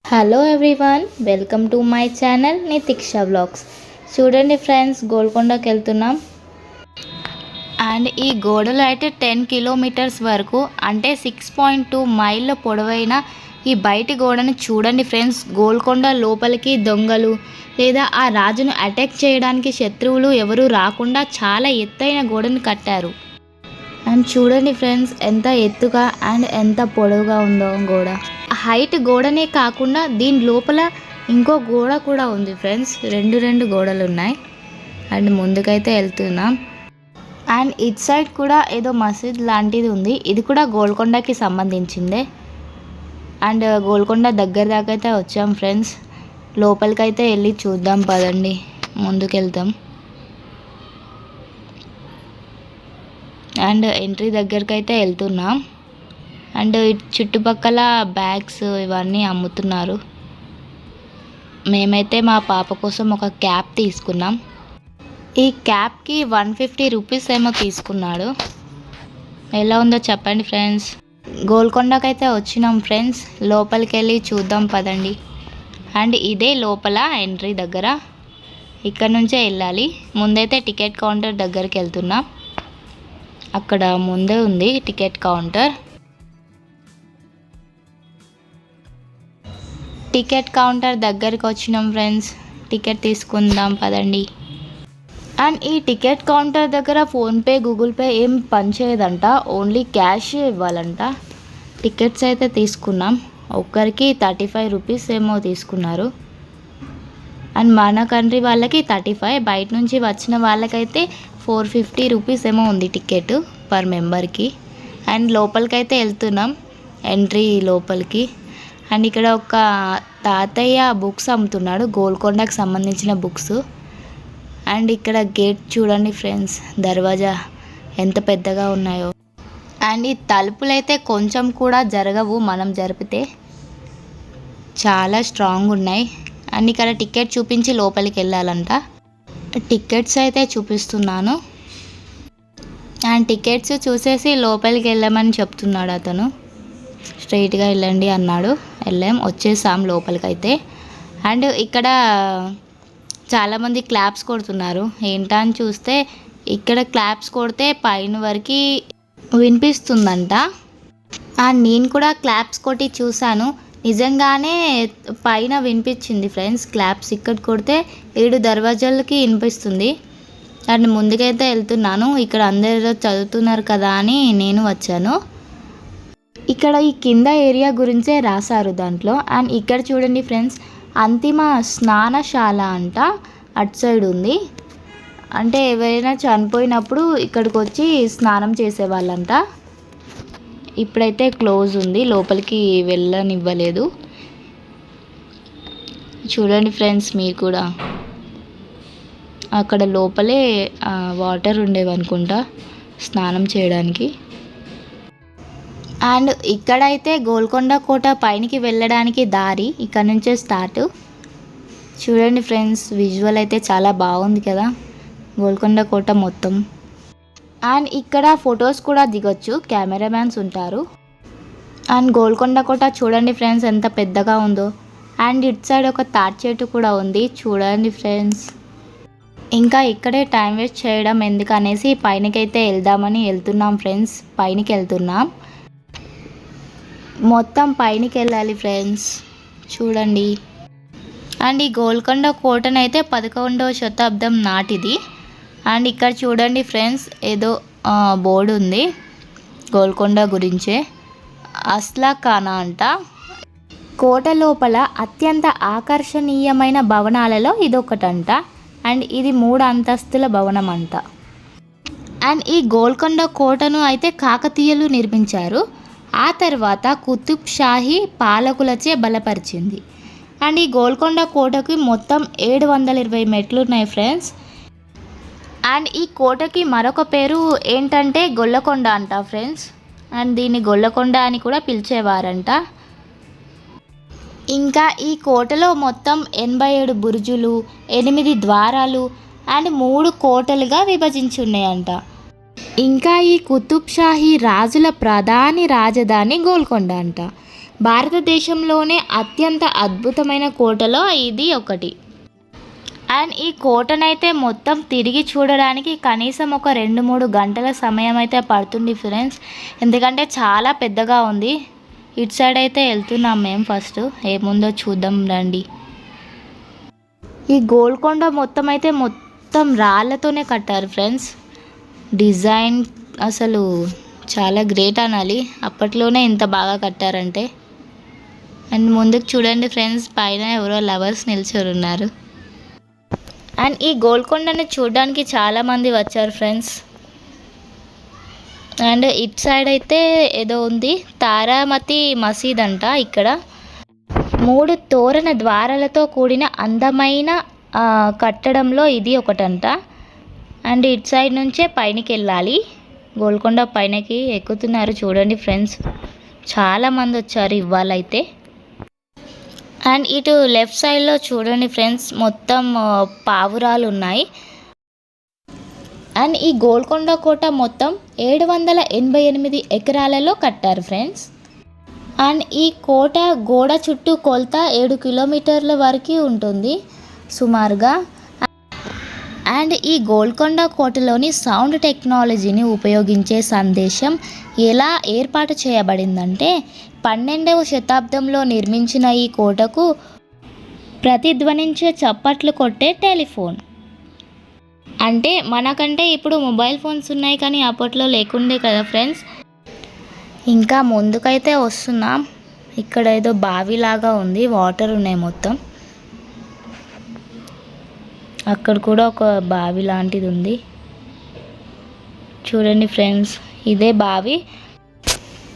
Hello everyone, welcome to my channel Nitiksha vlogs. చూడండి friends, గోల్కొండకి వెళ్తున్నాం. అండ్ ఈ గోడలు అయితే 10 కిలోమీటర్స్ వరకు, అంటే 6.2 మైళ్ళ పొడవైన ఈ బయటి గోడను చూడండి ఫ్రెండ్స్. గోల్కొండ లోపలికి దొంగలు లేదా ఆ రాజును అటాక్ చేయడానికి శత్రువులు ఎవరు రాకుండా చాలా ఎత్తైన గోడను కట్టారు. అండ్ చూడండి ఫ్రెండ్స్, ఎంత ఎత్తుగా అండ్ ఎంత పొడవుగా ఉందో గోడ. హైట్ గోడనే కాకుండా దీని లోపల ఇంకో గోడ కూడా ఉంది ఫ్రెండ్స్. రెండు గోడలు ఉన్నాయి. అండ్ ముందుకైతే వెళ్తున్నాం. అండ్ ఇట్ సైడ్ కూడా ఏదో మసీద్ లాంటిది ఉంది. ఇది కూడా గోల్కొండకి సంబంధించిందే. అండ్ గోల్కొండ దగ్గర దాకా అయితే వచ్చాం ఫ్రెండ్స్. లోపలికైతే వెళ్ళి చూద్దాం పదండి, ముందుకు వెళ్తాం. అండ్ ఎంట్రీ దగ్గరికి అయితే వెళ్తున్నాం. అండ్ చుట్టుపక్కల బ్యాగ్స్ ఇవన్నీ అమ్ముతున్నారు. మేమైతే మా పాప కోసం ఒక క్యాప్ తీసుకున్నాం. ఈ క్యాప్కి 150 రూపీస్ ఏమో తీసుకున్నాడు. ఎలా ఉందో చెప్పండి ఫ్రెండ్స్. గోల్కొండకైతే వచ్చినాం ఫ్రెండ్స్. లోపలికి వెళ్ళి చూద్దాం పదండి. అండ్ ఇదే లోపల ఎంట్రీ దగ్గర, ఇక్కడ నుంచే వెళ్ళాలి. ముందైతే టికెట్ కౌంటర్ దగ్గరికి వెళ్తున్నాం. అక్కడ ముందే ఉంది టికెట్ కౌంటర్. టికెట్ కౌంటర్ దగ్గరికి వచ్చినాం ఫ్రెండ్స్. టికెట్ తీసుకుందాం పదండి. అండ్ ఈ టికెట్ కౌంటర్ దగ్గర ఫోన్పే, గూగుల్ పే ఏం పనిచేయదంట. ఓన్లీ క్యాష్ ఇవ్వాలంట. టికెట్స్ అయితే తీసుకున్నాం. ఒక్కరికి 35 రూపీస్ ఏమో తీసుకున్నారు. అండ్ మన కంట్రీ వాళ్ళకి 35, బయట నుంచి వచ్చిన వాళ్ళకైతే 450 రూపీస్ ఏమో ఉంది టికెట్ పర్ మెంబర్కి. అండ్ లోపలికైతే వెళ్తున్నాం, ఎంట్రీ లోపలికి. అండ్ ఇక్కడ ఒక తాతయ్య బుక్స్ అమ్ముతున్నాడు, గోల్కొండకు సంబంధించిన బుక్స్. అండ్ ఇక్కడ గేట్ చూడండి ఫ్రెండ్స్, దర్వాజా ఎంత పెద్దగా ఉన్నాయో. అండ్ ఈ తలుపులు అయితే కొంచెం కూడా జరగవు మనం జరిపితే, చాలా స్ట్రాంగ్ ఉన్నాయి. అండ్ ఇక్కడ టికెట్ చూపించి లోపలికి వెళ్ళాలంట. టికెట్స్ అయితే చూపిస్తున్నాను. అండ్ టికెట్స్ చూసేసి లోపలికి వెళ్ళమని చెప్తున్నాడు అతను. స్ట్రైట్గా వెళ్ళండి అన్నాడు. వచ్చేసాం లోపలికైతే. అండ్ ఇక్కడ చాలామంది క్లాప్స్ కొడుతున్నారు. ఏంటా అని చూస్తే ఇక్కడ క్లాప్స్ కొడితే పైన వరకు వినిపిస్తుందంట. అండ్ నేను కూడా క్లాప్స్ కొట్టి చూశాను, నిజంగానే పైన వినిపించింది ఫ్రెండ్స్. క్లాప్స్ ఇక్కడ కొడితే 7 దర్వాజాలకి వినిపిస్తుంది. అండ్ ముందుకైతే వెళ్తున్నాను. ఇక్కడ అందరూ చదువుతున్నారు కదా అని నేను వచ్చాను. ఇక్కడ ఈ కింద ఏరియా గురించే రాశారు దాంట్లో. అండ్ ఇక్కడ చూడండి ఫ్రెండ్స్, అంతిమ స్నానశాల అంట. అటు సైడ్ ఉంది. అంటే ఎవరైనా చనిపోయినప్పుడు ఇక్కడికి వచ్చి స్నానం చేసేవాళ్ళంట. ఇప్పుడైతే క్లోజ్ ఉంది, లోపలికి వెళ్ళనివ్వలేదు. చూడండి ఫ్రెండ్స్ మీరు కూడా. అక్కడ లోపలే వాటర్ ఉండేవి అనుకుంటా స్నానం చేయడానికి. అండ్ ఇక్కడైతే గోల్కొండ కోట పైనకి వెళ్ళడానికి దారి ఇక్కడ నుంచే స్టార్ట్. చూడండి ఫ్రెండ్స్, విజువల్ అయితే చాలా బాగుంది కదా గోల్కొండ కోట మొత్తం. అండ్ ఇక్కడ ఫొటోస్ కూడా దిగొచ్చు, కెమెరామ్యాన్స్ ఉంటారు. అండ్ గోల్కొండ కోట చూడండి ఫ్రెండ్స్ ఎంత పెద్దగా ఉందో. అండ్ ఇటు సైడ్ ఒక తాటి చెట్టు కూడా ఉంది చూడండి ఫ్రెండ్స్. ఇంకా ఇక్కడే టైం వేస్ట్ చేయడం ఎందుకనేసి పైనకైతే వెళ్దామని వెళ్తున్నాం ఫ్రెండ్స్. పైనకి వెళ్తున్నాం, మొత్తం పైనకి వెళ్ళాలి ఫ్రెండ్స్. చూడండి. అండ్ ఈ గోల్కొండ కోటనైతే 11వ శతాబ్దం నాటిది. అండ్ ఇక్కడ చూడండి ఫ్రెండ్స్, ఏదో బోర్డు ఉంది గోల్కొండ గురించే. అస్లా ఖానా అంట. కోట లోపల అత్యంత ఆకర్షణీయమైన భవనాలలో ఇదొకటంట. అండ్ ఇది 3 అంతస్తుల భవనం అంట. అండ్ ఈ గోల్కొండ కోటను అయితే కాకతీయులు నిర్మించారు. ఆ తర్వాత కుతుబ్ షాహీ పాలకులచే బలపరిచింది. అండ్ ఈ గోల్కొండ కోటకి మొత్తం 720 మెట్లు ఉన్నాయి ఫ్రెండ్స్. అండ్ ఈ కోటకి మరొక పేరు ఏంటంటే గొల్లకొండ అంట ఫ్రెండ్స్. అండ్ దీన్ని గొల్లకొండ అని కూడా పిలిచేవారంట. ఇంకా ఈ కోటలో మొత్తం 87 బురుజులు, 8 ద్వారాలు అండ్ 3 కోటలుగా విభజించి ఉన్నాయంట. ఇంకా ఈ కుతుబ్ షాహీ రాజుల ప్రధాని రాజధాని గోల్కొండ అంట. భారతదేశంలోనే అత్యంత అద్భుతమైన కోటలో ఇది ఒకటి. అండ్ ఈ కోటనైతే మొత్తం తిరిగి చూడడానికి కనీసం ఒక 2-3 గంటల సమయం అయితే పడుతుంది ఫ్రెండ్స్. ఎందుకంటే చాలా పెద్దగా ఉంది. ఇటు సైడ్ అయితే వెళ్తున్నాం మేము. ఫస్ట్ ఏముందో చూద్దాం రండి. ఈ గోల్కొండ మొత్తం రాళ్ళతోనే కట్టారు ఫ్రెండ్స్. డిజైన్ అసలు చాలా గ్రేట్ అనాలి, అప్పట్లోనే ఇంత బాగా కట్టారంటే. అండ్ ముందుకు చూడండి ఫ్రెండ్స్, పైన ఎవరో లవర్స్ నిల్చొని ఉన్నారు. అండ్ ఈ గోల్కొండని చూడడానికి చాలామంది వచ్చారు ఫ్రెండ్స్. అండ్ ఇటు సైడ్ అయితే ఏదో ఉంది, తారామతి మసీద్ అంట. ఇక్కడ 3 తోరణ ద్వారాలతో కూడిన అందమైన కట్టడంలో ఇది ఒకటంట. అండ్ ఇటు సైడ్ నుంచే పైనకి వెళ్ళాలి. గోల్కొండ పైనకి ఎక్కుతున్నారు చూడండి ఫ్రెండ్స్. చాలామంది వచ్చారు ఇవాళైతే. అండ్ ఇటు లెఫ్ట్ సైడ్లో చూడండి ఫ్రెండ్స్, మొత్తం పావురాలు ఉన్నాయి. అండ్ ఈ గోల్కొండ కోట మొత్తం 788 ఎకరాలలో కట్టారు ఫ్రెండ్స్. అండ్ ఈ కోట గోడ చుట్టూ కొలత 7 కిలోమీటర్ల వరకు ఉంటుంది సుమారుగా. అండ్ ఈ గోల్కొండ కోటలోని సౌండ్ టెక్నాలజీని ఉపయోగించే సందేశం ఎలా ఏర్పాటు చేయబడిందంటే, 12వ శతాబ్దంలో నిర్మించిన ఈ కోటకు ప్రతిధ్వనించే చప్పట్లు కొట్టే టెలిఫోన్. అంటే మనకంటే ఇప్పుడు మొబైల్ ఫోన్స్ ఉన్నాయి, కానీ అప్పట్లో లేకుండే కదా ఫ్రెండ్స్. ఇంకా ముందుకైతే వస్తున్నాం. ఇక్కడ ఏదో బావిలాగా ఉంది, వాటర్ ఉన్నాయి మొత్తం. అక్కడ కూడా ఒక బావి లాంటిది ఉంది చూడండి ఫ్రెండ్స్. ఇదే బావి.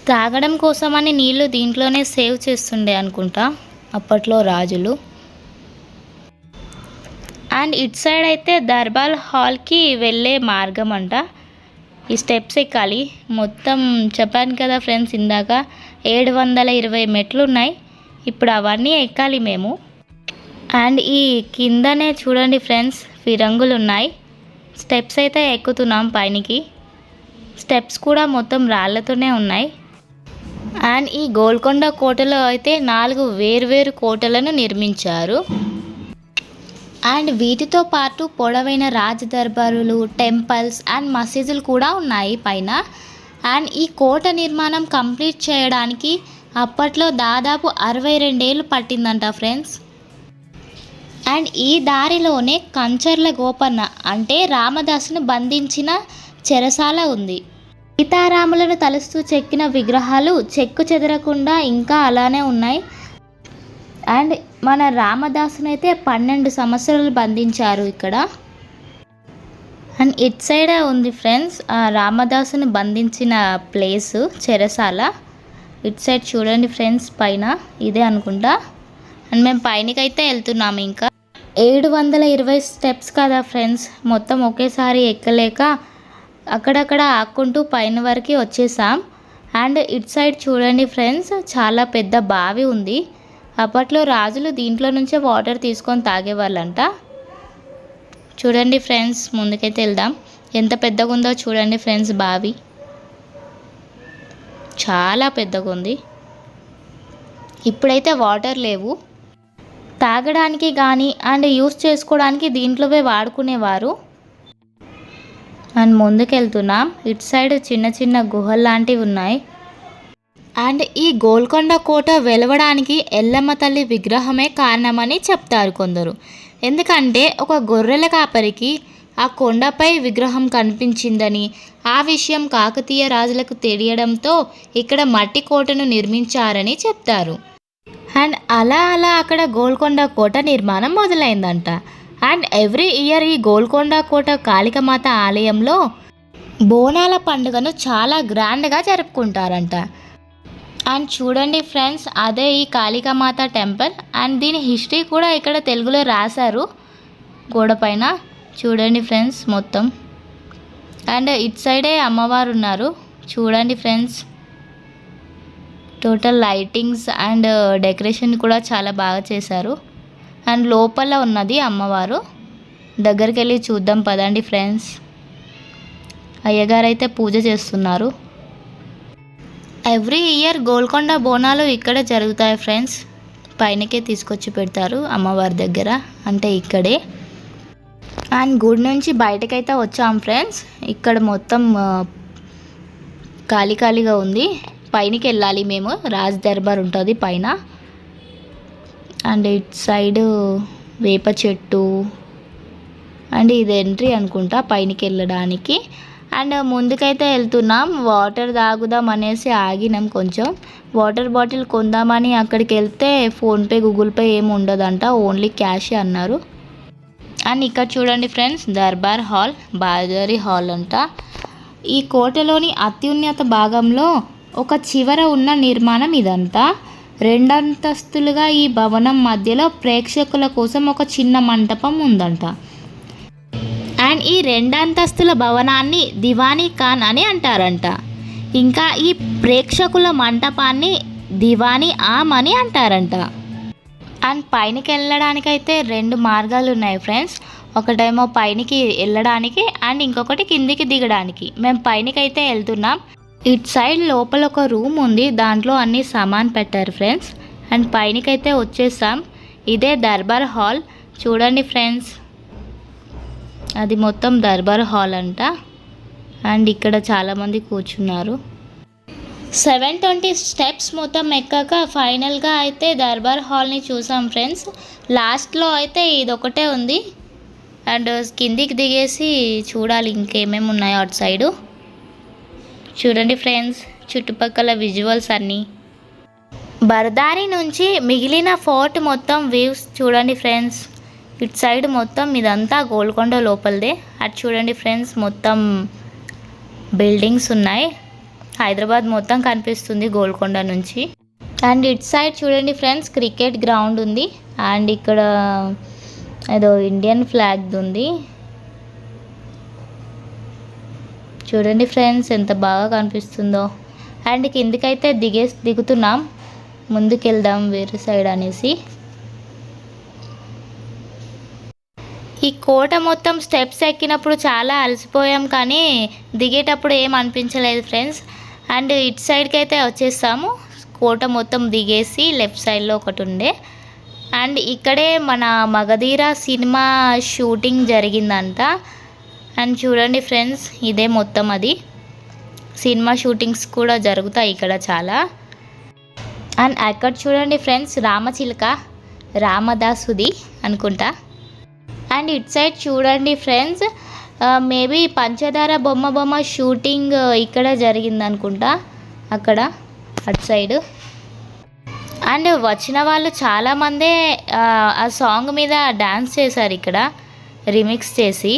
తాగడం కోసమని నీళ్ళు దీంట్లోనే సేవ్ చేస్తుండే అనుకుంటా అప్పట్లో రాజులు. అండ్ ఇటు సైడ్ అయితే దర్బార్ హాల్కి వెళ్ళే మార్గం అంట. ఈ స్టెప్స్ ఎక్కాలి. మొత్తం చెప్పాను కదా ఫ్రెండ్స్ ఇందాక 720 మెట్లు ఉన్నాయి. ఇప్పుడు అవన్నీ ఎక్కాలి మేము. అండ్ ఈ కిందనే చూడండి ఫ్రెండ్స్, ఫిరంగులు ఉన్నాయి. స్టెప్స్ అయితే ఎక్కుతున్నాం పైనకి. స్టెప్స్ కూడా మొత్తం రాళ్ళతోనే ఉన్నాయి. అండ్ ఈ గోల్కొండ కోటలో అయితే 4 వేర్వేరు కోటలను నిర్మించారు. అండ్ వీటితో పాటు పొడవైన రాజదర్బారులు, టెంపుల్స్ అండ్ మసీదులు కూడా ఉన్నాయి పైన. అండ్ ఈ కోట నిర్మాణం కంప్లీట్ చేయడానికి అప్పట్లో దాదాపు 62 ఏళ్ళు పట్టిందంట ఫ్రెండ్స్. అండ్ ఈ దారిలోనే కంచర్ల గోపన్న అంటే రామదాసును బంధించిన చెరసాల ఉంది. సీతారాములను తలుస్తూ చెక్కిన విగ్రహాలు చెక్కు చెదరకుండా ఇంకా అలానే ఉన్నాయి. అండ్ మన రామదాసునైతే 12 సంవత్సరాలు బంధించారు ఇక్కడ. అండ్ ఇట్ సైడే ఉంది ఫ్రెండ్స్ రామదాసుని బంధించిన ప్లేసు, చెరసాల. ఇట్ సైడ్ చూడండి ఫ్రెండ్స్, పైన ఇదే అనుకుంటా. అండ్ మేము పైనకైతే వెళ్తున్నాము. ఇంకా 720 స్టెప్స్ కదా ఫ్రెండ్స్, మొత్తం ఒకేసారి ఎక్కలేక అక్కడక్కడ ఆక్కుంటూ పైన వరకు వచ్చేసాం. అండ్ ఇట్ సైడ్ చూడండి ఫ్రెండ్స్, చాలా పెద్ద బావి ఉంది. అప్పట్లో రాజులు దీంట్లో నుంచే వాటర్ తీసుకొని తాగేవాళ్ళంట. చూడండి ఫ్రెండ్స్, ముందుకైతే వెళ్దాం. ఎంత పెద్దగా ఉందో చూడండి ఫ్రెండ్స్ బావి. చాలా పెద్దగా ఉంది. ఇప్పుడైతే వాటర్ లేవు. తాగడానికి కానీ అండ్ యూస్ చేసుకోవడానికి దీంట్లోవే వాడుకునేవారు. అండ్ ముందుకెళ్తున్నాం. ఇటు సైడ్ చిన్న చిన్న గుహలు లాంటివి ఉన్నాయి. అండ్ ఈ గోల్కొండ కోట వెలవడానికి ఎల్లమ్మ తల్లి విగ్రహమే కారణమని చెప్తారు కొందరు. ఎందుకంటే ఒక గొర్రెల కాపరికి ఆ కొండపై విగ్రహం కనిపించిందని, ఆ విషయం కాకతీయ రాజులకు తెలియడంతో ఇక్కడ మట్టి కోటను నిర్మించారని చెప్తారు. అండ్ అలా అక్కడ గోల్కొండ కోట నిర్మాణం మొదలైందంట. అండ్ ఎవ్రీ ఇయర్ ఈ గోల్కొండ కోట కాళికామాత ఆలయంలో బోనాల పండుగను చాలా గ్రాండ్గా జరుపుకుంటారంట. అండ్ చూడండి ఫ్రెండ్స్, అదే ఈ కాళికామాత టెంపుల్. అండ్ దీని హిస్టరీ కూడా ఇక్కడ తెలుగులో రాశారు గోడ పైన. చూడండి ఫ్రెండ్స్ మొత్తం. అండ్ ఇటు సైడే అమ్మవారు ఉన్నారు చూడండి friends. Total lightings and decoration కూడా చాలా బాగా చేశారు. అండ్ లోపల ఉన్నది అమ్మవారు. దగ్గరికి వెళ్ళి చూద్దాం పదండి ఫ్రెండ్స్. అయ్యగారు అయితే పూజ చేస్తున్నారు. ఎవ్రీ ఇయర్ గోల్కొండ బోనాలు ఇక్కడే జరుగుతాయి ఫ్రెండ్స్. పైనకే తీసుకొచ్చి పెడతారు అమ్మవారి దగ్గర, అంటే ఇక్కడే. అండ్ గుడి నుంచి బయటకైతే వచ్చాం ఫ్రెండ్స్. ఇక్కడ మొత్తం ఖాళీ ఖాళీగా ఉంది. పైనకి వెళ్ళాలి మేము, రాజ్ దర్బార్ ఉంటుంది పైన. అండ్ ఇటు సైడు వేప చెట్టు, అండ్ ఇది ఎంట్రీ అనుకుంటా పైనకి వెళ్ళడానికి. అండ్ ముందుకైతే వెళ్తున్నాం, వాటర్ తాగుదాం అనేసి ఆగినాం. కొంచెం వాటర్ బాటిల్ కొందామని అక్కడికి వెళ్తే ఫోన్పే గూగుల్ పే ఏమి ఉండదంట, ఓన్లీ క్యాషే అన్నారు. అండ్ ఇక్కడ చూడండి ఫ్రెండ్స్, దర్బార్ హాల్, బాజరీ హాల్ అంట. ఈ కోటలోని అత్యున్నత భాగంలో ఒక చివర ఉన్న నిర్మాణం ఇదంతా. 2 అంతస్తులుగా ఈ భవనం మధ్యలో ప్రేక్షకుల కోసం ఒక చిన్న మంటపం ఉందంట. అండ్ ఈ 2 అంతస్తుల భవనాన్ని దివానీ ఖాన్ అని అంటారంట. ఇంకా ఈ ప్రేక్షకుల మంటపాన్ని దివానీ ఆమ్ అని అంటారంట. అండ్ పైనకి వెళ్ళడానికైతే 2 మార్గాలు ఉన్నాయి ఫ్రెండ్స్. ఒకటేమో పైనకి వెళ్ళడానికి అండ్ ఇంకొకటి కిందికి దిగడానికి. మేము పైనకైతే వెళ్తున్నాం. ఇటు సైడ్ లోపల ఒక రూమ్ ఉంది, దాంట్లో అన్ని సామాన్ పెట్టారు ఫ్రెండ్స్. అండ్ పైనకైతే వచ్చేసాం. ఇదే దర్బార్ హాల్ చూడండి ఫ్రెండ్స్, అది మొత్తం దర్బార్ హాల్ అంట. అండ్ ఇక్కడ చాలామంది కూర్చున్నారు. 720 స్టెప్స్ మొత్తం ఎక్కాక ఫైనల్గా అయితే దర్బార్ హాల్ని చూసాం ఫ్రెండ్స్. లాస్ట్లో అయితే ఇదొకటే ఉంది. అండ్ కిందికి దిగేసి చూడాలి ఇంకేమేమి ఉన్నాయో అటు సైడు. చూడండి ఫ్రెండ్స్ చుట్టుపక్కల విజువల్స్ అన్నీ. బర్దారి నుంచి మిగిలిన ఫోర్ట్ మొత్తం వ్యూస్ చూడండి ఫ్రెండ్స్. ఇటు సైడ్ మొత్తం ఇదంతా గోల్కొండ లోపలదే. అటు చూడండి ఫ్రెండ్స్, మొత్తం బిల్డింగ్స్ ఉన్నాయి. హైదరాబాద్ మొత్తం కనిపిస్తుంది గోల్కొండ నుంచి. అండ్ ఇటు సైడ్ చూడండి ఫ్రెండ్స్, క్రికెట్ గ్రౌండ్ ఉంది. అండ్ ఇక్కడ ఏదో ఇండియన్ ఫ్లాగ్ ఉంది. చూడండి ఫ్రెండ్స్ ఎంత బాగా కనిపిస్తుందో. అండ్ కిందికైతే దిగుతున్నాం, ముందుకెళ్దాం వేరే సైడ్ అనేసి. ఈ కోట మొత్తం స్టెప్స్ ఎక్కినప్పుడు చాలా అలసిపోయాం, కానీ దిగేటప్పుడు ఏం అనిపించలేదు ఫ్రెండ్స్. అండ్ ఇటు సైడ్కి అయితే వచ్చేసాము. కోట మొత్తం దిగేసి లెఫ్ట్ సైడ్లో ఒకటి ఉండే. అండ్ ఇక్కడే మన మగధీర సినిమా షూటింగ్ జరిగిందంట. అండ్ చూడండి ఫ్రెండ్స్, ఇదే మొత్తం అది. సినిమా షూటింగ్స్ కూడా జరుగుతాయి ఇక్కడ చాలా. అండ్ అక్కడ చూడండి ఫ్రెండ్స్, రామచిలుక, రామదాసుది అనుకుంటా. అండ్ ఇటు సైడ్ చూడండి ఫ్రెండ్స్, మేబీ పంచదార బొమ్మ షూటింగ్ ఇక్కడ జరిగింది అనుకుంటా, అక్కడ అటు సైడ్. అండ్ వచ్చిన వాళ్ళు చాలామందే ఆ సాంగ్ మీద డ్యాన్స్ చేశారు ఇక్కడ, రీమిక్స్ చేసి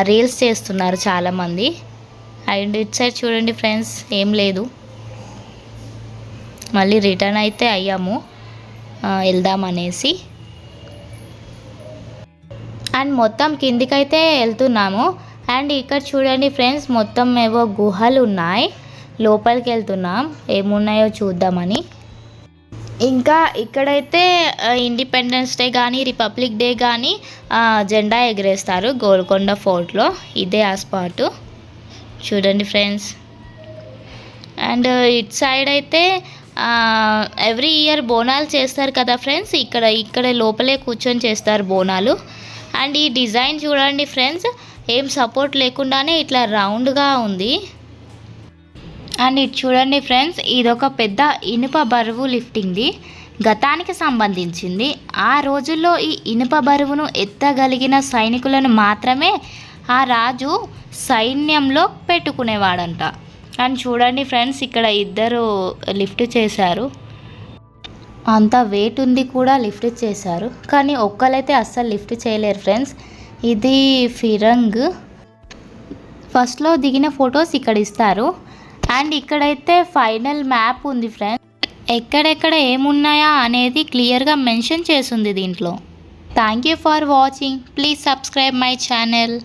రీల్స్ చేస్తున్నారు చాలామంది. అండ్ ఇటు సైడ్ చూడండి ఫ్రెండ్స్, ఏం లేదు, మళ్ళీ రిటర్న్ అయితే అయ్యాము వెళ్దామనేసి. అండ్ మొత్తం కిందికైతే వెళ్తున్నాము. అండ్ ఇక్కడ చూడండి ఫ్రెండ్స్, మొత్తం ఏవో గుహలు ఉన్నాయి, లోపలికి వెళ్తున్నాం ఏమున్నాయో చూద్దామని. ఇంకా ఇక్కడైతే ఇండిపెండెన్స్ డే కానీ రిపబ్లిక్ డే కానీ జెండా ఎగరేస్తారు గోల్కొండ ఫోర్ట్లో. ఇదే ఆ స్పాటు చూడండి ఫ్రెండ్స్. అండ్ ఇటు సైడ్ అయితే ఎవ్రీ ఇయర్ బోనాలు చేస్తారు కదా ఫ్రెండ్స్, ఇక్కడ లోపలే కూర్చొని చేస్తారు బోనాలు. అండ్ ఈ డిజైన్ చూడండి ఫ్రెండ్స్, ఏం సపోర్ట్ లేకుండానే ఇట్లా రౌండ్గా ఉంది. అండ్ ఇటు చూడండి ఫ్రెండ్స్, ఇదొక పెద్ద ఇనుప బరువు లిఫ్టింగ్ది, గతానికి సంబంధించింది. ఆ రోజుల్లో ఈ ఇనుప బరువును ఎత్తగలిగిన సైనికులను మాత్రమే ఆ రాజు సైన్యంలో పెట్టుకునేవాడంట. అండ్ చూడండి ఫ్రెండ్స్, ఇక్కడ ఇద్దరు లిఫ్ట్ చేశారు, అంత వెయిట్ ఉంది కూడా లిఫ్ట్ చేశారు, కానీ ఒక్కరైతే అస్సలు లిఫ్ట్ చేయలేరు ఫ్రెండ్స్. ఇది ఫిరంగ్. ఫస్ట్లో దిగిన ఫొటోస్ ఇక్కడ ఇస్తారు. అండ్ ఇక్కడైతే ఫైనల్ మ్యాప్ ఉంది ఫ్రెండ్స్, ఎక్కడెక్కడ ఏమున్నాయా అనేది క్లియర్గా మెన్షన్ చేసింది దీంట్లో. Thank you for watching. Please subscribe my channel.